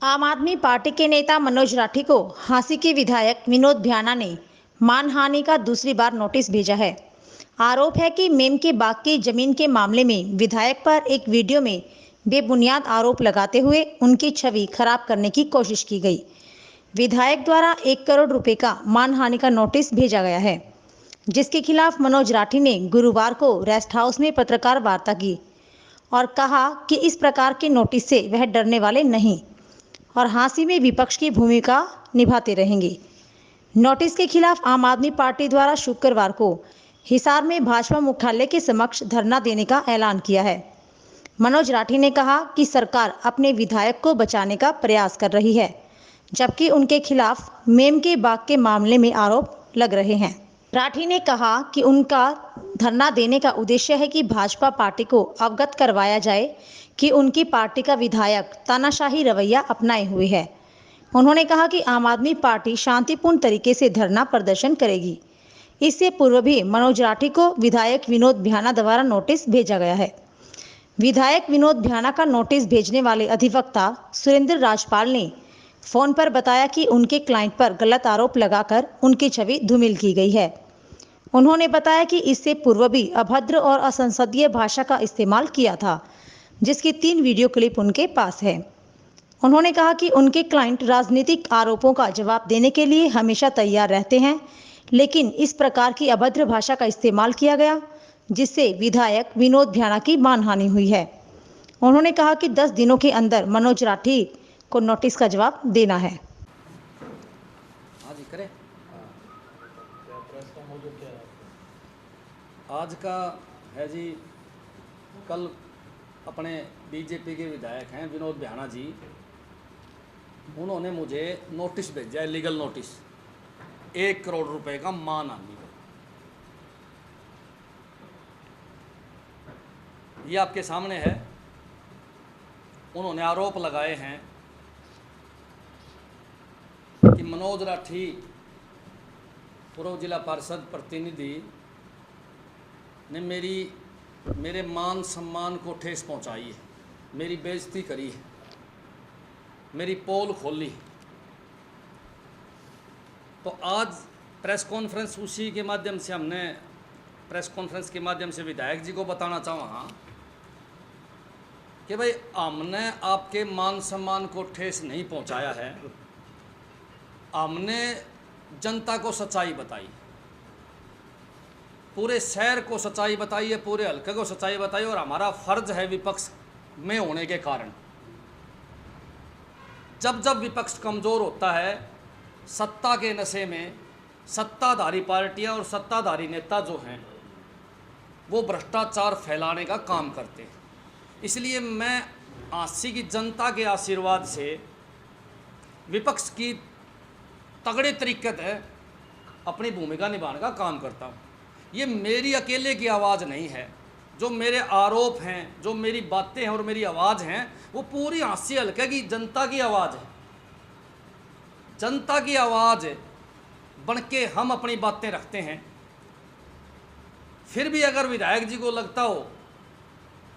आम आदमी पार्टी के नेता मनोज राठी को हांसी के विधायक विनोद भ्याना ने मानहानि का दूसरी बार नोटिस भेजा है। आरोप है कि मेम के बाग की जमीन के मामले में विधायक पर एक वीडियो में बेबुनियाद आरोप लगाते हुए उनकी छवि खराब करने की कोशिश की गई। विधायक द्वारा 1 करोड़ रुपए का मानहानि का नोटिस भेजा गया है, जिसके खिलाफ मनोज राठी ने गुरुवार को रेस्ट हाउस में पत्रकार वार्ता की और कहा कि इस प्रकार के नोटिस से वह डरने वाले नहीं और हांसी में विपक्ष की भूमिका निभाते रहेंगे। नोटिस के खिलाफ आम आदमी पार्टी द्वारा शुक्रवार को हिसार में भाजपा मुख्यालय के समक्ष धरना देने का ऐलान किया है। मनोज राठी ने कहा कि सरकार अपने विधायक को बचाने का प्रयास कर रही है, जबकि उनके खिलाफ मेम के बाग के मामले में आरोप लग रहे हैं। राठी ने कहा कि उनका धरना देने का उद्देश्य है कि भाजपा पार्टी को अवगत करवाया जाए कि उनकी पार्टी का विधायक तानाशाही रवैया अपनाए हुए है। उन्होंने कहा कि आम आदमी पार्टी शांतिपूर्ण तरीके से धरना प्रदर्शन करेगी। इससे पूर्व भी मनोज राठी को विधायक विनोद भ्याना द्वारा नोटिस भेजा गया है। विधायक विनोद भ्याना का नोटिस भेजने वाले अधिवक्ता सुरेंद्र राजपाल ने फोन पर बताया कि उनके क्लाइंट पर गलत आरोप लगाकर उनकी छवि धूमिल की गई है। उन्होंने बताया कि इससे पूर्व भी अभद्र और असंसदीय भाषा का इस्तेमाल किया था, जिसकी 3 वीडियो क्लिप उनके पास है। उन्होंने कहा कि उनके क्लाइंट राजनीतिक आरोपों का जवाब देने के लिए हमेशा तैयार रहते हैं, लेकिन इस प्रकार की अभद्र भाषा का इस्तेमाल किया गया, जिससे विधायक विनोद भ्याना की मानहानि हुई है। उन्होंने कहा कि 10 दिनों के अंदर मनोज राठी को नोटिस का जवाब देना है। हाँ जी करें। आज का है जी, कल अपने बीजेपी के विधायक हैं विनोद भ्याना जी, उन्होंने मुझे नोटिस भेजा है, लीगल नोटिस 1 करोड़ रुपए का मानहानि। ये आपके सामने है। उन्होंने आरोप लगाए हैं कि मनोज राठी पूर्व जिला पार्षद प्रतिनिधि ने मेरे मान सम्मान को ठेस पहुंचाई है, मेरी बेइज्जती करी है, मेरी पोल खोली। तो आज प्रेस कॉन्फ्रेंस उसी के माध्यम से हमने प्रेस कॉन्फ्रेंस के माध्यम से विधायक जी को बताना चाहूँगा कि भाई हमने आपके मान सम्मान को ठेस नहीं पहुंचाया है। हमने जनता को सच्चाई बताई, पूरे शहर को सच्चाई बताई है, पूरे हल्के को सच्चाई बताई, और हमारा फर्ज है विपक्ष में होने के कारण। जब जब विपक्ष कमज़ोर होता है, सत्ता के नशे में सत्ताधारी पार्टियां और सत्ताधारी नेता जो हैं वो भ्रष्टाचार फैलाने का काम करते हैं। इसलिए मैं आसी की जनता के आशीर्वाद से विपक्ष की तगड़े तरीके से अपनी भूमिका निभाने का काम करता हूँ। ये मेरी अकेले की आवाज़ नहीं है। जो मेरे आरोप हैं, जो मेरी बातें हैं और मेरी आवाज़ हैं, वो पूरी आसी हल्के की जनता की आवाज़ है। जनता की आवाज़ बन के हम अपनी बातें रखते हैं। फिर भी अगर विधायक जी को लगता हो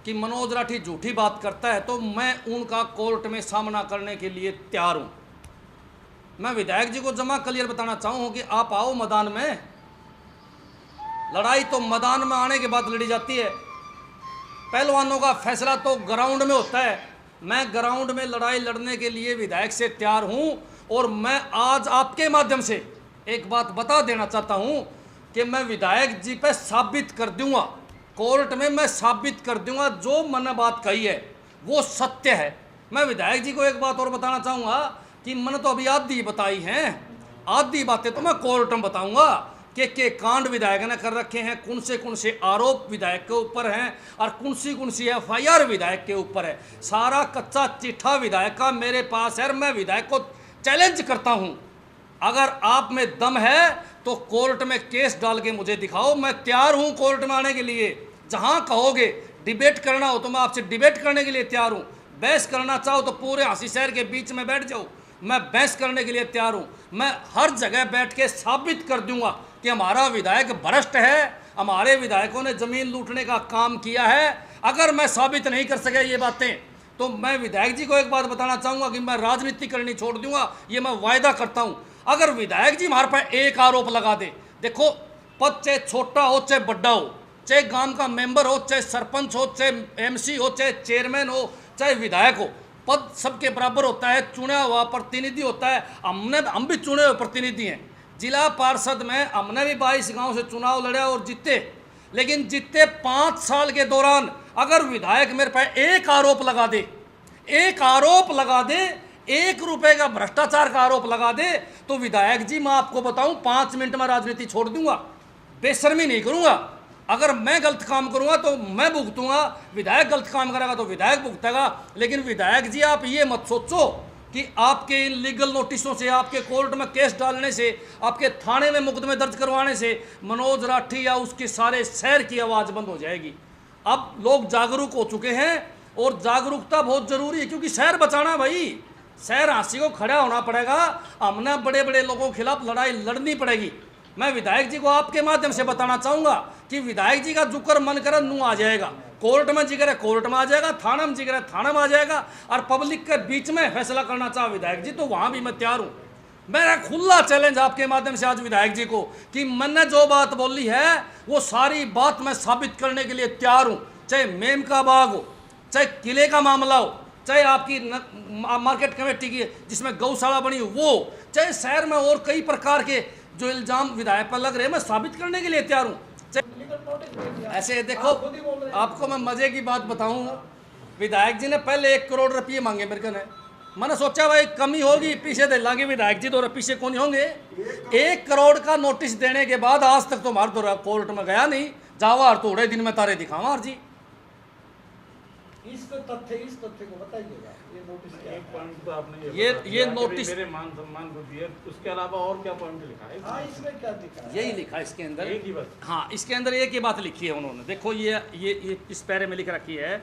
कि मनोज राठी झूठी बात करता है, तो मैं उनका कोर्ट में सामना करने के लिए तैयार हूँ। मैं विधायक जी को जमा क्लियर बताना चाहूँ कि आप आओ मैदान में। लड़ाई तो मैदान में आने के बाद लड़ी जाती है। पहलवानों का फैसला तो ग्राउंड में होता है। मैं ग्राउंड में लड़ाई लड़ने के लिए विधायक से तैयार हूँ। और मैं आज आपके माध्यम से एक बात बता देना चाहता हूँ कि मैं विधायक जी पे साबित कर दूंगा, कोर्ट में मैं साबित कर दूंगा जो मैंने बात कही है वो सत्य है। मैं विधायक जी को एक बात और बताना चाहूँगा कि मैंने तो अभी आधी बताई हैं, आधी बातें तो मैं कोर्ट में बताऊंगा कि कांड विधायक ने कर रखे हैं, कौन से आरोप विधायक के ऊपर हैं और कौन सी FIR विधायक के ऊपर है। सारा कच्चा चिट्ठा विधायक का मेरे पास है। मैं विधायक को चैलेंज करता हूं, अगर आप में दम है तो कोर्ट में केस डाल के मुझे दिखाओ। मैं तैयार हूं कोर्ट में आने के लिए। जहां कहोगे डिबेट करना हो तो मैं आपसे डिबेट करने के लिए तैयार हूं। बहस करना चाहो तो पूरे हंसी शहर के बीच में बैठ जाओ, मैं बहस करने के लिए तैयार हूं। मैं हर जगह बैठ के साबित कर दूंगा कि हमारा विधायक भ्रष्ट है, हमारे विधायकों ने जमीन लूटने का काम किया है। अगर मैं साबित नहीं कर सके ये बातें तो मैं विधायक जी को एक बात बताना चाहूँगा कि मैं राजनीति करनी छोड़ दूंगा, ये मैं वायदा करता हूँ। अगर विधायक जी हमारे पर एक आरोप लगा दे, देखो पद चाहे छोटा हो चाहे बड़ा हो, चाहे गांव का मेंबर हो, चाहे सरपंच हो, चाहे एमसी हो, चाहे चेयरमैन हो, चाहे विधायक हो, पद सबके बराबर होता है, चुना हुआ प्रतिनिधि होता है। हम भी चुने हुए प्रतिनिधि हैं। जिला पार्षद में हमने भी 22 गांव से चुनाव लड़ा और जीते, लेकिन जीते 5 साल के दौरान अगर विधायक मेरे पर एक आरोप लगा दे, एक आरोप लगा दे, 1 रुपए का भ्रष्टाचार का आरोप लगा दे, तो विधायक जी मैं आपको बताऊं 5 मिनट में राजनीति छोड़ दूंगा, बेशर्मी नहीं करूंगा। अगर मैं गलत काम करूंगा तो मैं भुगतूंगा, विधायक गलत काम करेगा तो विधायक भुगतेगा। लेकिन विधायक जी आप ये मत सोचो कि आपके इन लीगल नोटिसों से, आपके कोर्ट में केस डालने से, आपके थाने में मुकदमे दर्ज करवाने से मनोज राठी या उसके सारे शहर की आवाज़ बंद हो जाएगी। अब लोग जागरूक हो चुके हैं और जागरूकता बहुत ज़रूरी है, क्योंकि शहर बचाना भाई, शहर हाँसी को खड़ा होना पड़ेगा। हमने बड़े बड़े लोगों के खिलाफ लड़ाई लड़नी पड़ेगी। मैं विधायक जी को आपके माध्यम से बताना चाहूँगा कि विधायक जी का जुकर मन करे नू आ जाएगा, कोर्ट में जिक्र है कोर्ट में आ जाएगा, थाना में जिक्र है थाना में आ जाएगा, और पब्लिक के बीच में फैसला करना चाहे विधायक जी तो वहाँ भी मैं तैयार हूँ। मेरा खुला चैलेंज आपके माध्यम से आज विधायक जी को कि मैंने जो बात बोली है वो सारी बात मैं साबित करने के लिए तैयार हूँ। चाहे मेम का बाग हो, चाहे किले का मामला हो, चाहे आपकी मार्केट कमेटी की जिसमें गौशाला बनी हो वो, चाहे शहर में और कई प्रकार के जो इल्जाम विधायक पर लग रहे हैं, मैं साबित करने के लिए तैयार हूँ। ऐसे देखो, आपको मैं मजे की बात बताऊं, विधायक जी ने पहले 1 करोड़ रुपये मांगे मेरे को। मैंने सोचा भाई कमी होगी पीछे दे लांगे, विधायक जी तो पीछे कौन होंगे। 1 करोड़ का नोटिस देने के बाद आज तक तो हमारे तो कोर्ट में गया नहीं, जावा तो उड़े दिन में तारे दिखावा जी। इस तथ्य को बताइएगा, ये नोटिस क्या है? एक पॉइंट तो आपने ये नोटिस मेरे मान सम्मान को दिया, उसके अलावा और क्या पॉइंट लिखा है? हाँ, इसमें क्या दिखा है? यही लिखा है इसके अंदर, एक ही बस। हाँ इसके अंदर एक ही बात लिखी है उन्होंने। देखो ये इस पैरे में लिख रखी है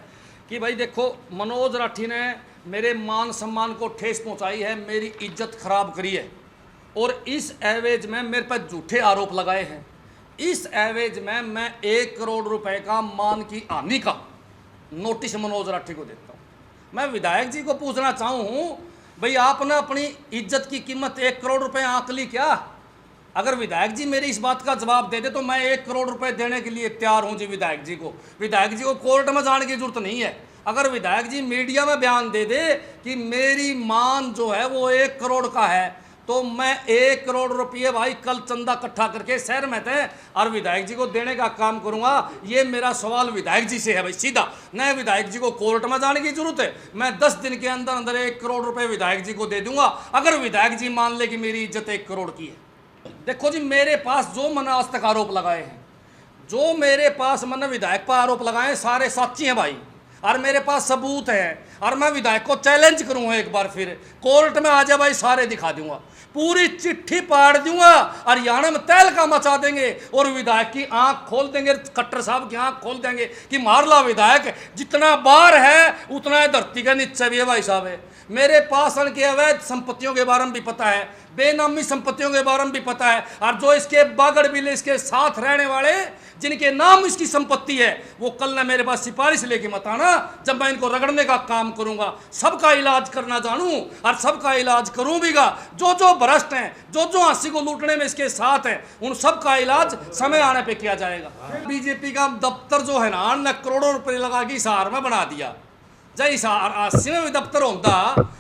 कि भाई देखो मनोज राठी ने मेरे मान सम्मान को ठेस पहुंचाई है, मेरी इज्जत खराब करी है, और इस एवज में मेरे पर झूठे आरोप लगाए हैं। इस एवज में मैं 1 करोड़ रुपए का मान की हानि का नोटिस मनोज राठी को देता हूँ। मैं विधायक जी को पूछना चाहूँ भाई आपने अपनी इज्जत की कीमत 1 करोड़ रुपए आंक ली क्या? अगर विधायक जी मेरी इस बात का जवाब दे दे तो मैं 1 करोड़ रुपए देने के लिए तैयार हूँ जी विधायक जी को। विधायक जी को कोर्ट में जाने की जरूरत नहीं है। अगर विधायक जी मीडिया में बयान दे दे कि मेरी मान जो है वो 1 करोड़ का है, तो मैं 1 करोड़ रुपये भाई कल चंदा इकट्ठा करके शहर में थे और विधायक जी को देने का काम करूंगा। ये मेरा सवाल विधायक जी से है भाई सीधा, न विधायक जी को कोर्ट में जाने की जरूरत है। मैं 10 दिन के अंदर अंदर 1 करोड़ रुपए विधायक जी को दे दूंगा अगर विधायक जी मान ले कि मेरी इज्जत 1 करोड़ की है। देखो जी मेरे पास जो मैंने आज तक आरोप लगाए हैं, जो मेरे पास मैंने विधायक पर आरोप लगाए सारे साची हैं भाई, और मेरे पास सबूत है, और मैं विधायक को चैलेंज करूंगा एक बार फिर कोर्ट में आ जाए भाई, सारे दिखा दूंगा, पूरी चिट्ठी पाड़ दूंगा, हरियाणा में तहलका मचा देंगे और विधायक की आंख खोल देंगे, खट्टर साहब की आंख खोल देंगे कि मारला विधायक जितना बार है उतना धरती का नीचे भी है भाई साहब है। मेरे पास के अवैध संपत्तियों के बारे में भी पता है, बेनामी संपत्तियों के बारे में भी पता है, और जो इसके बागड़ बिले इसके साथ रहने वाले जिनके नाम इसकी संपत्ति है वो कल ना मेरे पास सिफारिश लेके मत आना, जब मैं इनको रगड़ने का काम करूंगा सबका इलाज करना जानूं और सबका इलाज करूं भीगा। जो जो भ्रष्ट हैं, जो जो हंसी को लूटने में इसके साथ हैं, उन सबका इलाज समय आने पे किया जाएगा। बीजेपी का दफ्तर जो है ना, ने करोड़ों रुपए लगा के हिसार में बना दिया। जय हिसार 80 में भी दफ्तर होता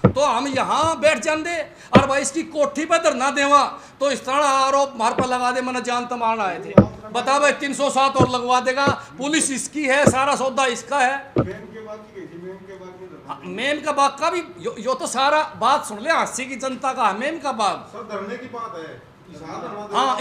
तो हम यहाँ बैठ जाते, और भाई इसकी कोठी पर धरना देवा तो इस तरह आरोप मार पर लगा दे, मैंने जान तमान आए थे। बता भाई 307 और लगवा देगा, पुलिस इसकी है, सारा सौदा इसका है। मेम का बाग का भी यो तो सारा बात सुन ले, हंसी की जनता का है मेम का बाग। सब धरने की बात है। हाँ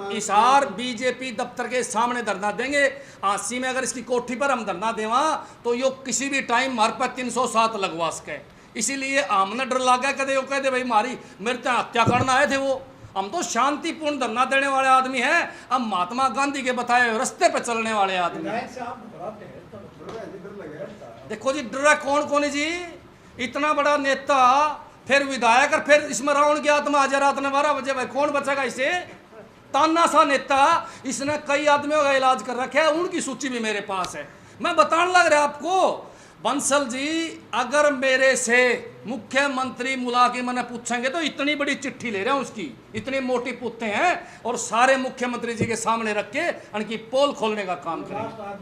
इसार बीजेपी दफ्तर के सामने धरना देंगे। आसी में अगर इसकी कोठी पर हम धरना देवा तो यो किसी भी टाइम हमारे पर 307 लगवा सके। इसीलिए हमने डर लगा कदे वो कहते भाई मारी मेरे तो हत्या करना आए थे वो। हम तो शांतिपूर्ण धरना देने वाले आदमी हैं, हम महात्मा गांधी के बताए रास्ते पे चलने वाले आदमी हैं। देखो जी डरा कौन कौन है जी, इतना बड़ा नेता फिर विधायक और फिर इसमें रावण की आत्मा आज रात ने 12 बजे भाई कौन बचेगा इसे। ताना सा नेता, इसने कई आदमियों का इलाज कर रखा है, उनकी सूची भी मेरे पास है। मैं बताने लग रहा आपको, बंसल जी, अगर मेरे से मुख्यमंत्री मुला के मैंने पूछेंगे तो इतनी बड़ी चिट्ठी ले रहे हैं उसकी, इतनी मोटी पुत्ते हैं और सारे मुख्यमंत्री जी के सामने रख के उनकी पोल खोलने का काम करेंगे।